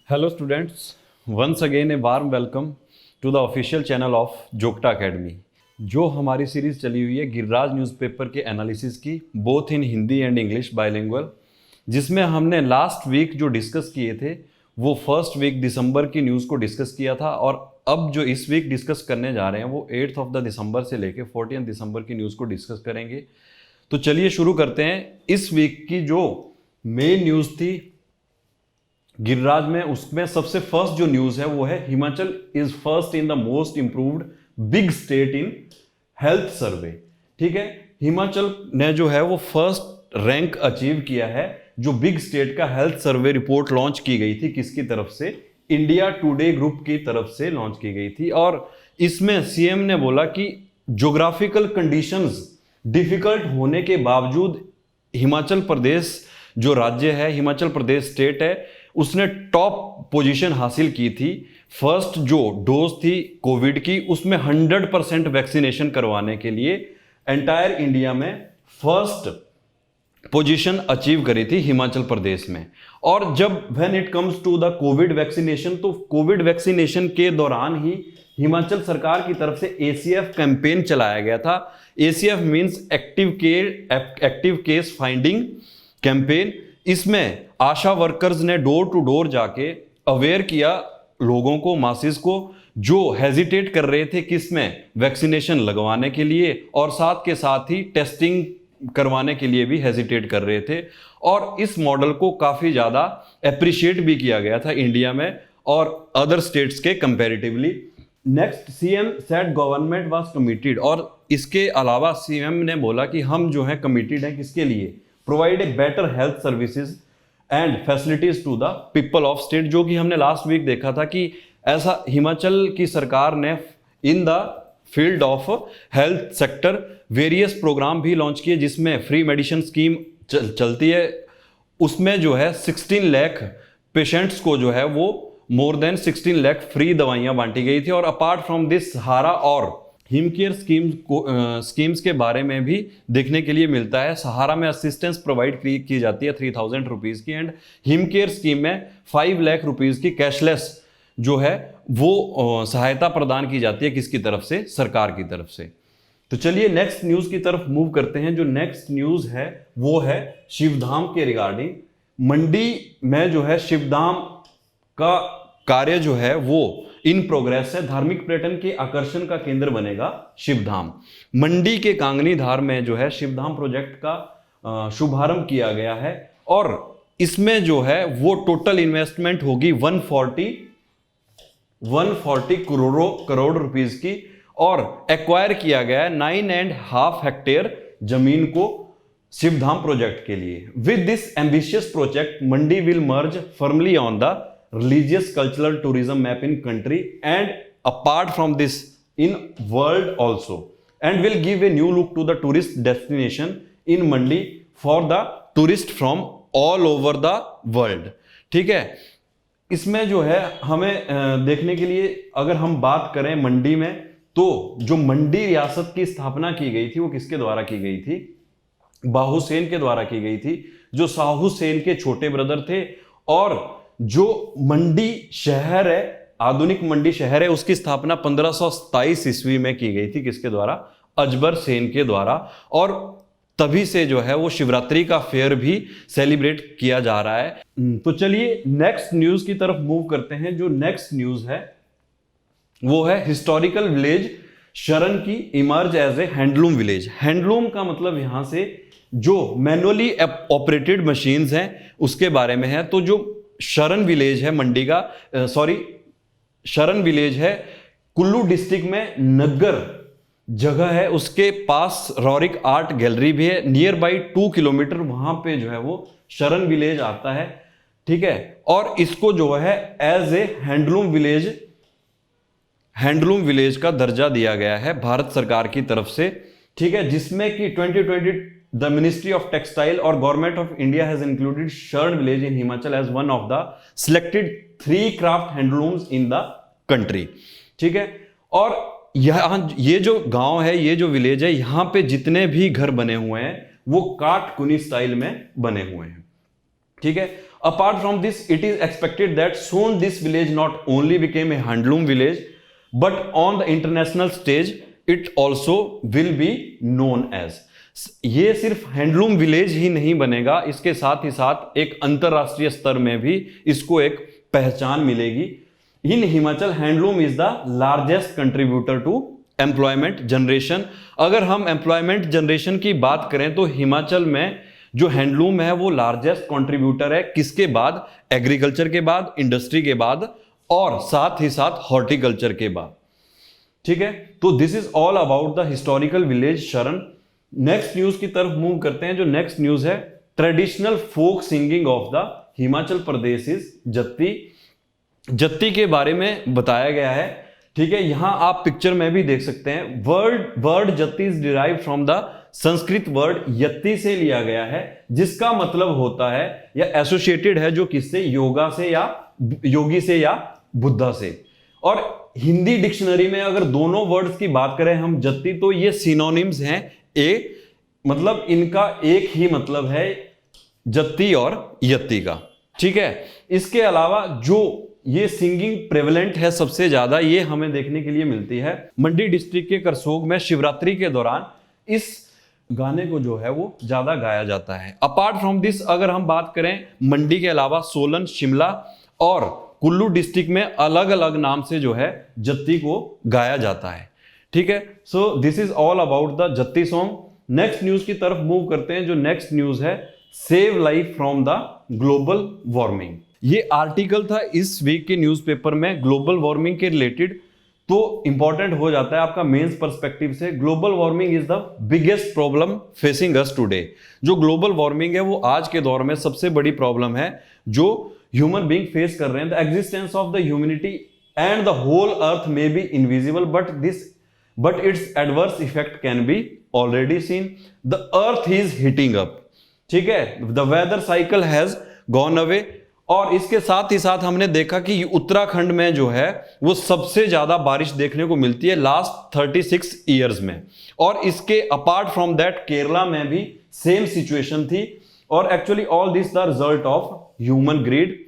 Hello students, once again a warm welcome to the official channel of Jogta academy. जो हमारी series चली हुई है गिरिराज न्यूज़पेपर के एनालिसिस की, both in Hindi and English bilingual, जिसमें हमने लास्ट वीक जो डिस्कस किए थे वो फर्स्ट वीक दिसंबर की न्यूज़ को डिस्कस किया था, और अब जो इस वीक डिस्कस करने जा रहे हैं वो 8th ऑफ द दिसंबर से लेके 14 दिसंबर की न्यूज़ को डिस्कस करेंगे। तो चलिए शुरू करते हैं। इस वीक की जो मेन न्यूज़ थी गिरिराज में, उसमें सबसे फर्स्ट जो न्यूज है वो है Himachal is first in the most improved big state in health survey. ठीक है, हिमाचल ने जो है वो फर्स्ट रैंक अचीव किया है जो बिग स्टेट का हेल्थ सर्वे रिपोर्ट लॉन्च की गई थी। किसकी तरफ से? इंडिया टुडे ग्रुप की तरफ से लॉन्च की गई थी। और इसमें सीएम ने बोला कि ज्योग्राफिकल कंडीशंस डिफिकल्ट होने के बावजूद हिमाचल प्रदेश जो राज्य है, हिमाचल प्रदेश स्टेट है, उसने टॉप पोजीशन हासिल की थी। फर्स्ट जो डोज थी कोविड की उसमें 100% वैक्सीनेशन करवाने के लिए एंटायर इंडिया में फर्स्ट पोजीशन अचीव करी थी हिमाचल प्रदेश में। और जब when it comes to the covid vaccination, तो कोविड वैक्सीनेशन के दौरान ही हिमाचल सरकार की तरफ से एसीएफ कैंपेन चलाया गया था। ACF means active case finding campaign. इसमें आशा वर्कर्स ने डोर टू डोर जाके अवेयर किया लोगों को, मासिस को, जो हेजिटेट कर रहे थे किसमें? वैक्सीनेशन लगवाने के लिए, और साथ के साथ ही टेस्टिंग करवाने के लिए भी हेजिटेट कर रहे थे। और इस मॉडल को काफ़ी ज़्यादा अप्रिशिएट भी किया गया था इंडिया में और अदर स्टेट्स के comparatively. Next, CM said government was committed, और इसके अलावा सीएम ने बोला कि हम जो है कमिटेड हैं किसके लिए? Provide a better health services and facilities to the people of state. जो कि हमने लास्ट वीक देखा था कि ऐसा हिमाचल की सरकार ने in the field of health sector various program भी लॉन्च किए, जिसमें फ्री मेडिसिन स्कीम चलती है। उसमें जो है 16 लाख पेशेंट्स को जो है वो मोर देन 16 लाख फ्री दवाइयां बांटी गई थी। और अपार्ट फ्रॉम दिस सहारा और हिमकेयर स्कीम्स के बारे में भी देखने के लिए मिलता है। सहारा में असिस्टेंस प्रोवाइड की जाती है 3000 रुपीज़ की, एंड हिमकेयर स्कीम में 5 लाख रुपीज़ की कैशलेस जो है वो सहायता प्रदान की जाती है। किसकी तरफ से? सरकार की तरफ से। तो चलिए नेक्स्ट न्यूज़ की तरफ मूव करते हैं। जो नेक्स्ट न्यूज़ है वो है शिवधाम के रिगार्डिंग। मंडी में जो है शिवधाम का कार्य जो है वो इन प्रोग्रेस है। धार्मिक पर्यटन के आकर्षण का केंद्र बनेगा शिवधाम। मंडी के कांगनी धार में जो है शिवधाम प्रोजेक्ट का शुभारंभ किया गया है, और इसमें जो है वो टोटल इन्वेस्टमेंट होगी 140 करोड़ रुपीस की, और एक्वायर किया गया है 9.5 हेक्टेयर जमीन को शिवधाम प्रोजेक्ट के लिए। With this ambitious project Mandi will merge firmly on the religious cultural tourism map in country and apart from this in world also, and will give a new look to the tourist destination in Mandi for the tourist from all over the world। ठीक है, इसमें जो है हमें देखने के लिए अगर हम बात करें मंडी में, तो जो मंडी रियासत की स्थापना की गई थी वो किसके द्वारा की गई थी? बाहू सेन के द्वारा की गई थी, जो साहू सेन के छोटे ब्रदर थे। और जो मंडी शहर है, आधुनिक मंडी शहर है, उसकी स्थापना 1527 ईस्वी में की गई थी। किसके द्वारा? अजबर सेन के द्वारा। और तभी से जो है वो शिवरात्रि का फेयर भी सेलिब्रेट किया जा रहा है। तो चलिए नेक्स्ट न्यूज की तरफ मूव करते हैं। जो नेक्स्ट न्यूज है वो है हिस्टोरिकल विलेज शरण की emerge as a handloom village. Handloom का मतलब यहां से जो मैनुअली ऑपरेटेड मशीन्स हैं उसके बारे में है। तो जो शरण विलेज है मंडी का, शरण विलेज है कुल्लू डिस्ट्रिक्ट में, नग्गर जगह है, उसके पास रॉरिक आर्ट गैलरी भी है। नियर बाई 2 किलोमीटर वहां पे जो है वो शरण विलेज आता है। ठीक है, और इसको जो है एज ए हैंडलूम विलेज का दर्जा दिया गया है भारत सरकार की तरफ से। ठीक है, जिसमें कि 2020 The Ministry of Textile or Government of India has included Sharan village in Himachal as one of the selected 3 craft handlooms in the country। ठीक है, और यहाँ ये जो गांव है, ये जो विलेज है, यहाँ पे जितने भी घर बने हुए हैं वो काटकुनी स्टाइल में बने हुए हैं। ठीक है, Apart from this, it is expected that soon this village not only became a handloom village, but on the international stage it also will be known as. ये सिर्फ हैंडलूम विलेज ही नहीं बनेगा, इसके साथ ही साथ एक अंतरराष्ट्रीय स्तर में भी इसको एक पहचान मिलेगी. In Himachal handloom is the largest contributor to employment generation. अगर हम एम्प्लॉयमेंट जनरेशन की बात करें तो हिमाचल में जो हैंडलूम है वो लार्जेस्ट कंट्रीब्यूटर है. किसके बाद? एग्रीकल्चर के बाद, इंडस्ट्री के बाद और साथ ही साथ हॉर्टिकल्चर के बाद. ठीक है, तो this is all about the historical village Sharan. Next news की तरफ मूव करते हैं. जो नेक्स्ट न्यूज है, traditional folk singing of the Himachal Pradesh is Jatti. Jatti के बारे में बताया गया है. ठीक है, यहां आप पिक्चर में भी देख सकते हैं. Word Jatti is derive from the Sanskrit word Yatti से लिया गया है, जिसका मतलब होता है या एसोसिएटेड है जो किससे? योगा से या योगी से या बुद्धा से. और हिंदी डिक्शनरी में अगर दोनों वर्ड्स की बात करें हम जत्ती, तो ये सिनोनिम्स हैं. मतलब इनका एक ही मतलब है जत्ती और यत्ती का. ठीक है, इसके अलावा जो ये सिंगिंग प्रेवलेंट है सबसे ज्यादा, ये हमें देखने के लिए मिलती है मंडी डिस्ट्रिक्ट के करसोग में शिवरात्रि के दौरान. इस गाने को जो है वो ज्यादा गाया जाता है. अपार्ट फ्रॉम दिस, अगर हम बात करें मंडी के अलावा सोलन, शिमला और कुल्लू डिस्ट्रिक्ट में अलग अलग नाम से जो है जत्ती को गाया जाता है. ठीक है, so this is all about the Jatti song. Next news की तरफ मूव करते हैं. जो नेक्स्ट न्यूज है, save life from the global warming. ये आर्टिकल था इस वीक के न्यूज़पेपर में ग्लोबल वार्मिंग के रिलेटेड. तो इंपॉर्टेंट हो जाता है आपका मेंस पर्सपेक्टिव से. Global warming is the biggest problem facing us today. जो ग्लोबल वार्मिंग है वो आज के दौर में सबसे बड़ी प्रॉब्लम है जो ह्यूमन बीइंग फेस कर रहे हैं. The existence of the humanity and the whole earth may be invisible, but its adverse effect can be already seen. The earth is heating up. ठीक है, the weather cycle has gone away. और इसके साथ ही साथ हमने देखा कि उत्तराखंड में जो है वो सबसे ज्यादा बारिश देखने को मिलती है लास्ट 36 ईयर्स में. और इसके अपार्ट फ्रॉम दैट केरला में भी सेम सिचुएशन थी. और actually all this the result of human greed.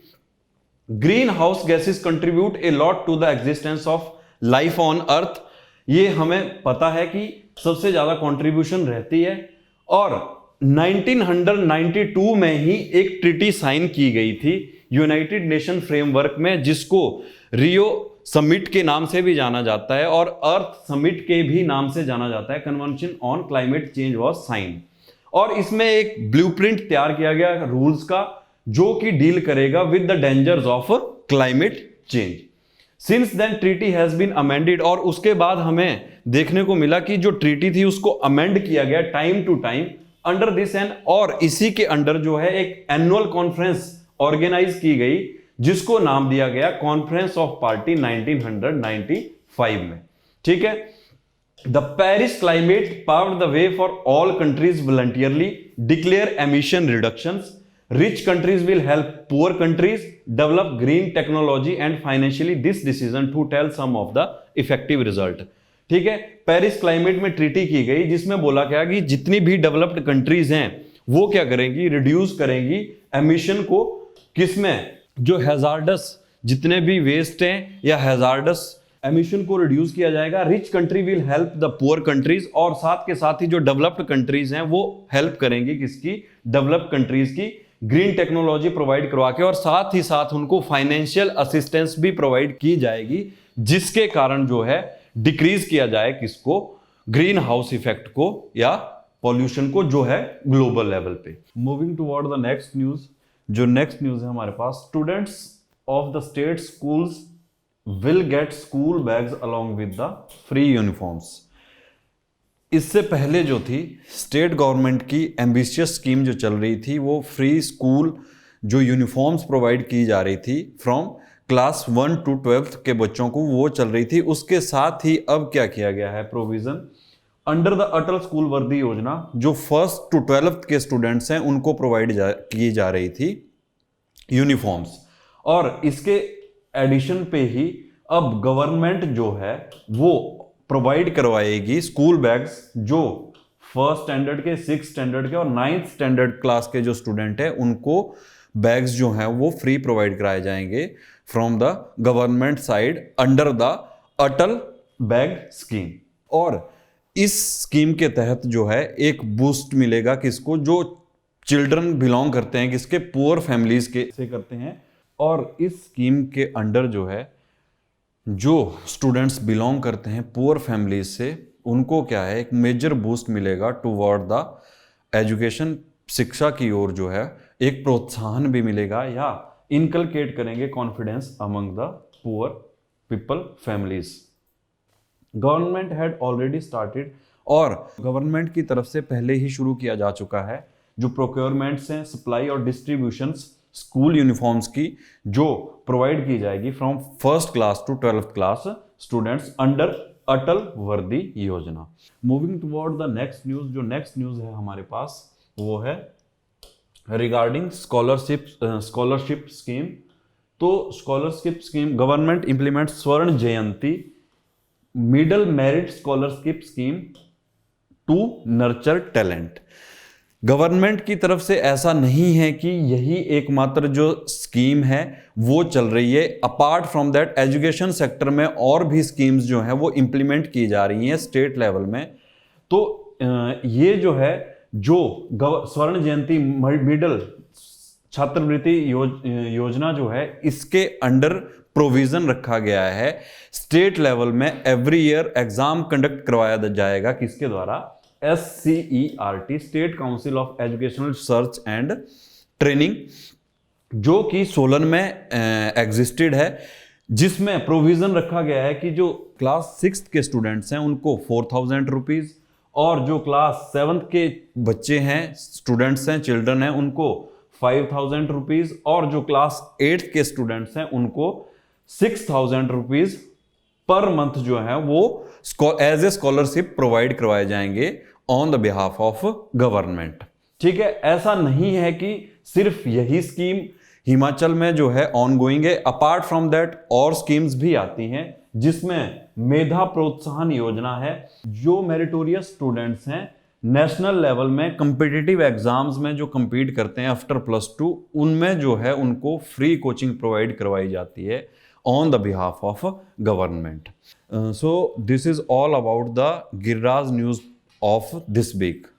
Green house gases contribute a lot to the existence of life on earth. ये हमें पता है कि सबसे ज्यादा कंट्रीब्यूशन रहती है. और 1992 में ही एक ट्रीटी साइन की गई थी यूनाइटेड नेशन फ्रेमवर्क में, जिसको रियो समिट के नाम से भी जाना जाता है और अर्थ समिट के भी नाम से जाना जाता है. Convention on climate change was sign. और इसमें एक ब्लूप्रिंट तैयार किया गया रूल्स का जो कि डील करेगा with the dangers of climate change. Since then treaty has been amended. और उसके बाद हमें देखने को मिला कि जो ट्रीटी थी उसको अमेंड किया गया time to time under this and. और इसी के अंडर जो है एक एनुअल कॉन्फ्रेंस ऑर्गेनाइज की गई जिसको नाम दिया गया कॉन्फ्रेंस ऑफ पार्टी 1995 में. ठीक है, the Paris climate paved the way for all countries voluntarily declare emission reductions. Rich countries will help poor countries develop green technology and financially this decision to tell some of the effective result. ठीक है, Paris climate में treaty की गई जिसमें बोला गया कि जितनी भी डेवलप्ड कंट्रीज हैं वो क्या करेंगी? रिड्यूस करेंगी एमिशन को. किसमें? जो हैजार्डस जितने भी वेस्ट हैं या हैजार्डस एमिशन को रिड्यूस किया जाएगा. Rich country will help the poor countries. और साथ के साथ ही जो डेवलप्ड कंट्रीज हैं वो हेल्प करेंगी किसकी? डेवलप्ड कंट्रीज की. ग्रीन टेक्नोलॉजी प्रोवाइड करवा के और साथ ही साथ उनको फाइनेंशियल असिस्टेंस भी प्रोवाइड की जाएगी, जिसके कारण जो है डिक्रीज किया जाए किसको? ग्रीन हाउस इफेक्ट को या पॉल्यूशन को जो है ग्लोबल लेवल पे. Moving toward the next news. जो नेक्स्ट न्यूज है हमारे पास, students of the state schools will get school bags along with the free uniforms. इससे पहले जो थी स्टेट गवर्नमेंट की एम्बिशियस स्कीम जो चल रही थी वो फ्री स्कूल जो यूनिफॉर्म्स प्रोवाइड की जा रही थी फ्रॉम क्लास 1 to 12 के बच्चों को, वो चल रही थी. उसके साथ ही अब क्या किया गया है? Provision under the Atal school वर्दी योजना जो 1st to 12th के स्टूडेंट्स हैं उनको प्रोवाइड की जा रही थी यूनिफॉर्म्स. और इसके एडिशन पे ही अब गवर्नमेंट जो है वो प्रोवाइड करवाएगी स्कूल बैग्स जो 1st स्टैंडर्ड के, 6th स्टैंडर्ड के और 9th स्टैंडर्ड क्लास के जो स्टूडेंट है उनको बैग्स जो हैं वो फ्री प्रोवाइड कराए जाएंगे from the government side under the Atal bag scheme. और इस स्कीम के तहत जो है एक बूस्ट मिलेगा किसको, जो चिल्ड्रन बिलोंग करते हैं किसके, पुअर फैमिलीज के से करते हैं। और इस स्कीम के अंडर जो है जो स्टूडेंट्स बिलोंग करते हैं पुअर फैमिलीज से, उनको क्या है एक मेजर बूस्ट मिलेगा टुवर्ड द एजुकेशन, शिक्षा की ओर जो है एक प्रोत्साहन भी मिलेगा, या इनकलकेट करेंगे confidence among the poor people families. Government had already started, और गवर्नमेंट की तरफ से पहले ही शुरू किया जा चुका है जो प्रोक्योरमेंट्स हैं, सप्लाई और डिस्ट्रीब्यूशंस स्कूल यूनिफॉर्म्स की, जो प्रोवाइड की जाएगी from first class to 12th class students under Atal Vardi Yojana. Moving toward the next news, जो नेक्स्ट न्यूज है हमारे पास वो है रिगार्डिंग स्कॉलरशिप स्कीम। तो scholarship scheme, government implement Swarna Jayanti middle merit scholarship scheme to nurture talent. Government की तरफ से ऐसा नहीं है कि यही एकमात्र जो स्कीम है वो चल रही है, apart from that education sector में और भी स्कीम्स जो हैं वो इंप्लीमेंट की जा रही हैं स्टेट लेवल में। तो ये जो है जो स्वर्ण जयंती मिडल छात्रवृत्ति योजना जो है, इसके अंडर प्रोविजन रखा गया है स्टेट लेवल में एवरी ईयर एग्जाम कंडक्ट करवाया जाएगा किसके द्वारा, SCERT, state council of educational research and training, जो कि सोलन में एग्जिस्टेड है, जिसमें प्रोविजन रखा गया है कि जो क्लास 6th के स्टूडेंट्स हैं उनको 4,000 रुपीज, और जो क्लास 7th के बच्चे हैं, स्टूडेंट्स हैं, चिल्ड्रन हैं, उनको 5,000 रुपीज, और जो क्लास 8th के स्टूडेंट्स हैं उनको 6,000 रुपीज पर मंथ जो है वो एज ए स्कॉलरशिप प्रोवाइड करवाए जाएंगे on the behalf of government. ठीक है, ऐसा नहीं है कि सिर्फ यही स्कीम हिमाचल में जो है ऑनगोइंग है, अपार्ट फ्रॉम दैट और स्कीम्स भी आती हैं, जिसमें मेधा प्रोत्साहन योजना है। जो मेरिटोरियस स्टूडेंट्स हैं नेशनल लेवल में कम्पिटिटिव एग्जाम्स में जो compete करते हैं आफ्टर +2, उनमें जो है उनको फ्री कोचिंग प्रोवाइड करवाई जाती है on the behalf of government. So this is all about the Giriraj news of this week.